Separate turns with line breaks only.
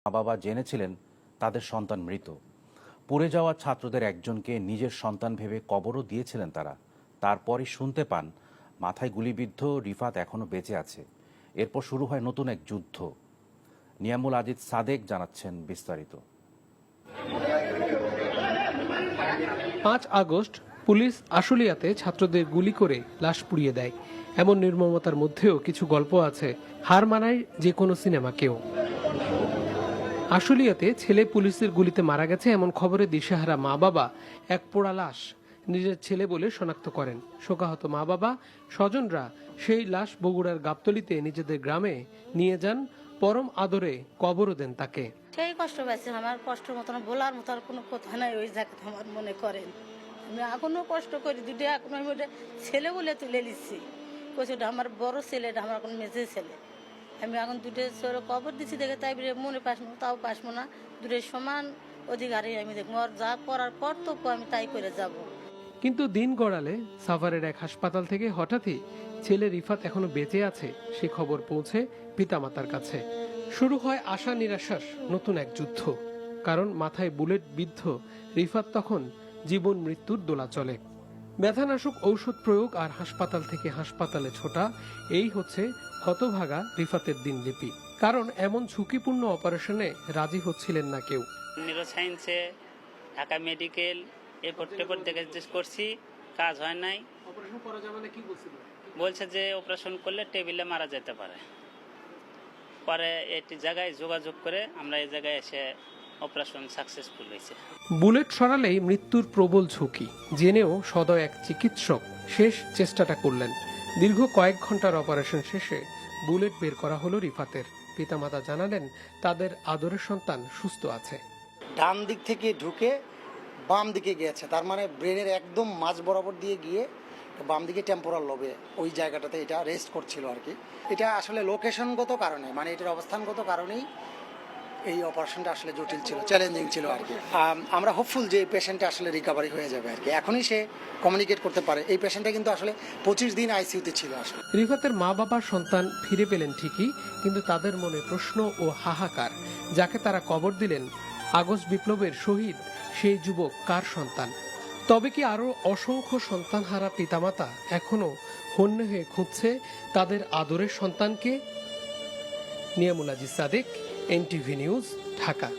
মা বাবা জেনেছিলেন তাদের সন্তান মৃত। পুড়ে যাওয়া ছাত্রদের একজনকে নিজের সন্তান ভেবে কবরও দিয়েছিলেন তারা। তারপরই শুনতে পান মাথায় গুলিবিদ্ধ রিফাত এখনো বেঁচে আছে। এরপর শুরু হয় নতুন এক যুদ্ধ। নিয়ামুল আজিজ সাদেক জানাচ্ছেন বিস্তারিত।
5 আগস্ট পুলিশ আশুলিয়াতে ছাত্রদের গুলি করে লাশ পুড়িয়ে দেয়। এমন নির্মমতার মধ্যেও কিছু গল্প আছে, হার মানায় যে কোনো সিনেমাকেও। আশুলিয়াতে ছেলে পুলিশের গুলিতে মারা গেছে এমন খবরে দিশেহারা মা বাবা এক পোড়া লাশ নিজের ছেলে বলে শনাক্ত করেন। শোকাহত মা বাবা স্বজনরা সেই লাশ বগুড়ার গাবতলীতে নিজেদের গ্রামে নিয়ে যান, পরম আদরে কবরও দেন তাকে।
সেই কষ্ট পাইছে, আমার কষ্ট মতন বলার মতো আর কোনো কথা নাই। ওই জায়গাটা আমার মনে করেন আমি এখনো কষ্ট করি। দুটো এখন আমি ওটা ছেলে বলে তুলে নিচ্ছি। ওটা আমার বড় ছেলেটা, আমার এখন মেজে ছেলে। আমি এখন দুটো ছেলে কবর দিচ্ছি দেখে তাই মনে পাসবো, তাও পাসবো না। দুটো সমান অধিকারে আমি দেখবো, আর যা করার কর্তব্য আমি তাই করে যাব।
কিন্তু দিন গড়ালে সাভারের এক হাসপাতাল থেকে হঠাৎই ছেলে রিফাত এখনো বেঁচে আছে সে খবর পৌঁছে পিতামাতার কাছে। শুরু হয় আশা নিরাশার নতুন এক যুদ্ধ। কারণ মাথায় বুলেট বিদ্ধ রিফাত তখন জীবন মৃত্যুর দোলাচলে। ব্যথানাশক ঔষধ প্রয়োগ আর হাসপাতাল থেকে হাসপাতালে ছোটা, এই হচ্ছে হতভাগা রিফাতের দিনলিপি। কারণ এমন ঝুঁকিপূর্ণ অপারেশনে রাজি হচ্ছিলেন না কেউ।
নিউরোসায়েন্সে, ঢাকা মেডিকেল এরপর দেখে করছি, কাজ হয় নাই। বলছে যে অপারেশন করলে টেবিলে মারা যেতে পারে। পরে একটি জায়গায় যোগাযোগ করে আমরা এই জায়গায় এসে অপারেশন সাকসেসফুল হয়েছে।
বুলেট সরালেই মৃত্যুর প্রবল ঝুঁকি জেনেও সদয় এক চিকিৎসক শেষ চেষ্টাটা করলেন। দীর্ঘ কয়েক ঘন্টার অপারেশন শেষে বুলেট বের করা হলো রিফাতের। পিতামাতা জানালেন তাদের আদরের সন্তান সুস্থ আছে।
ডান দিক থেকে ঢুকে বাম দিকে গিয়েছে, তার মানে ব্রেনের একদম মাঝ বরাবর দিয়ে গিয়ে বাম দিকে টেম্পোরাল লোবে ওই জায়গাটাতে এটা রেস্ট করছিল আর কি। এটা আসলে লোকেশনগত কারণে, মানে এটার অবস্থানগত কারণেই এই অপারেশনটা আসলে জটিল ছিল, চ্যালেঞ্জিং ছিল আর কি। আমরা হোপফুল যে এই পেশেন্টটা আসলে রিকভারি হয়ে যাবে আর কি। এখনই সে কমিউনিকেট করতে পারে। এই পেশেন্টটা কিন্তু আসলে 25 দিন আইসিইউতে ছিল আসলে।
রিফাতের মা বাবার সন্তান ফিরে পেলেন ঠিকই, কিন্তু তাদের মনে প্রশ্ন ও হাহাকার। যাকে তারা কবর দিলেন আগস্ট বিপ্লবের শহীদ, সেই যুবক কার সন্তান? তবে কি আরো অসংখ্য সন্তানহারা পিতামাতা এখনো হন্যে হয়ে খুঁজছে তাদের আদরের সন্তানকে? Niamul Aziz Sadek, NTV news, Dhaka.